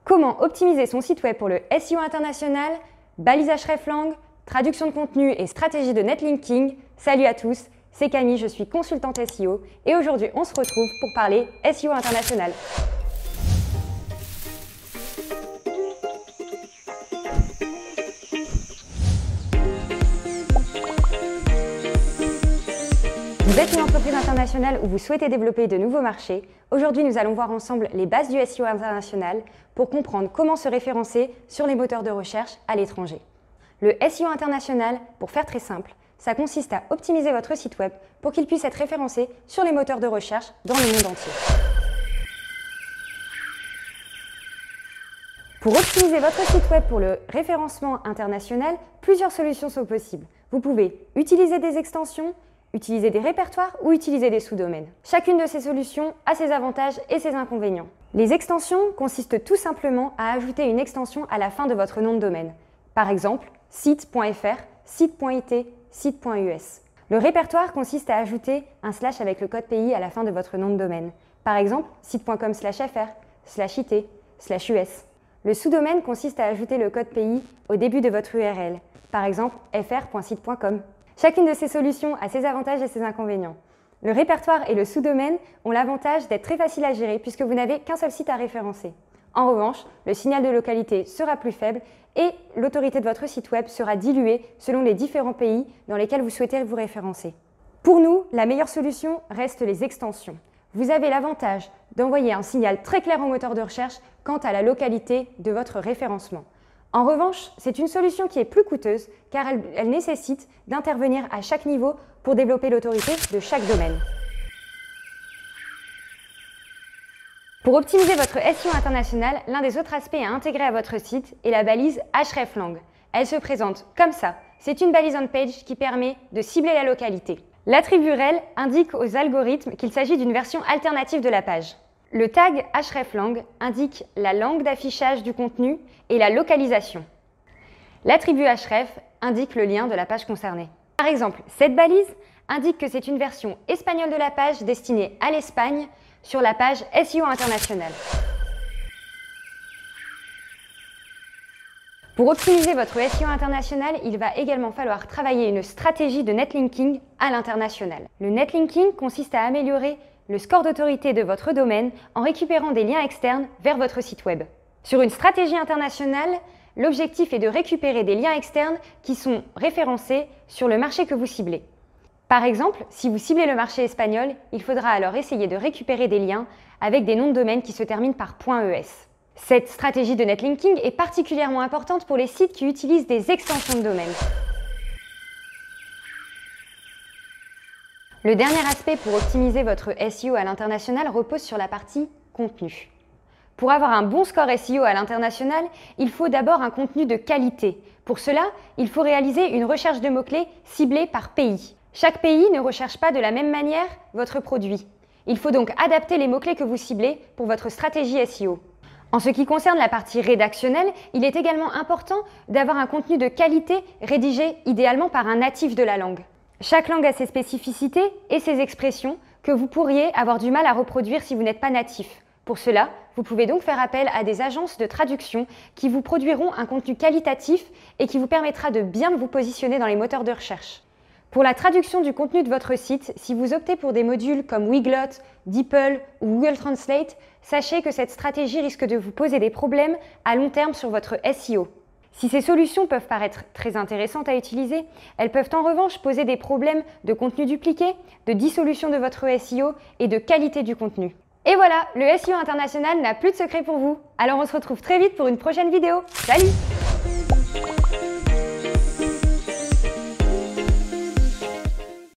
Comment optimiser son site web pour le SEO international, balise hreflang, traduction de contenu et stratégie de netlinking? Salut à tous, c'est Camille, je suis consultante SEO et aujourd'hui on se retrouve pour parler SEO international. Vous êtes une entreprise internationale ou vous souhaitez développer de nouveaux marchés? Aujourd'hui, nous allons voir ensemble les bases du SEO international pour comprendre comment se référencer sur les moteurs de recherche à l'étranger. Le SEO international, pour faire très simple, ça consiste à optimiser votre site web pour qu'il puisse être référencé sur les moteurs de recherche dans le monde entier. Pour optimiser votre site web pour le référencement international, plusieurs solutions sont possibles. Vous pouvez utiliser des extensions, utiliser des répertoires ou utiliser des sous-domaines. Chacune de ces solutions a ses avantages et ses inconvénients. Les extensions consistent tout simplement à ajouter une extension à la fin de votre nom de domaine. Par exemple, site.fr, site.it, site.us. Le répertoire consiste à ajouter un slash avec le code pays à la fin de votre nom de domaine. Par exemple, site.com/fr/it/us. Le sous-domaine consiste à ajouter le code pays au début de votre URL. Par exemple, fr.site.com. Chacune de ces solutions a ses avantages et ses inconvénients. Le répertoire et le sous-domaine ont l'avantage d'être très faciles à gérer puisque vous n'avez qu'un seul site à référencer. En revanche, le signal de localité sera plus faible et l'autorité de votre site web sera diluée selon les différents pays dans lesquels vous souhaitez vous référencer. Pour nous, la meilleure solution reste les extensions. Vous avez l'avantage d'envoyer un signal très clair au moteur de recherche quant à la localité de votre référencement. En revanche, c'est une solution qui est plus coûteuse car elle nécessite d'intervenir à chaque niveau pour développer l'autorité de chaque domaine. Pour optimiser votre SEO international, l'un des autres aspects à intégrer à votre site est la balise hreflang. Elle se présente comme ça. C'est une balise on-page qui permet de cibler la localité. L'attribut rel indique aux algorithmes qu'il s'agit d'une version alternative de la page. Le tag hreflang indique la langue d'affichage du contenu et la localisation. L'attribut href indique le lien de la page concernée. Par exemple, cette balise indique que c'est une version espagnole de la page destinée à l'Espagne sur la page SEO international. Pour optimiser votre SEO international, il va également falloir travailler une stratégie de netlinking à l'international. Le netlinking consiste à améliorer le score d'autorité de votre domaine en récupérant des liens externes vers votre site web. Sur une stratégie internationale, l'objectif est de récupérer des liens externes qui sont référencés sur le marché que vous ciblez. Par exemple, si vous ciblez le marché espagnol, il faudra alors essayer de récupérer des liens avec des noms de domaine qui se terminent par .es. Cette stratégie de netlinking est particulièrement importante pour les sites qui utilisent des extensions de domaine. Le dernier aspect pour optimiser votre SEO à l'international repose sur la partie contenu. Pour avoir un bon score SEO à l'international, il faut d'abord un contenu de qualité. Pour cela, il faut réaliser une recherche de mots-clés ciblée par pays. Chaque pays ne recherche pas de la même manière votre produit. Il faut donc adapter les mots-clés que vous ciblez pour votre stratégie SEO. En ce qui concerne la partie rédactionnelle, il est également important d'avoir un contenu de qualité rédigé idéalement par un natif de la langue. Chaque langue a ses spécificités et ses expressions que vous pourriez avoir du mal à reproduire si vous n'êtes pas natif. Pour cela, vous pouvez donc faire appel à des agences de traduction qui vous produiront un contenu qualitatif et qui vous permettra de bien vous positionner dans les moteurs de recherche. Pour la traduction du contenu de votre site, si vous optez pour des modules comme Weglot, DeepL ou Google Translate, sachez que cette stratégie risque de vous poser des problèmes à long terme sur votre SEO. Si ces solutions peuvent paraître très intéressantes à utiliser, elles peuvent en revanche poser des problèmes de contenu dupliqué, de dissolution de votre SEO et de qualité du contenu. Et voilà, le SEO international n'a plus de secret pour vous. Alors on se retrouve très vite pour une prochaine vidéo. Salut!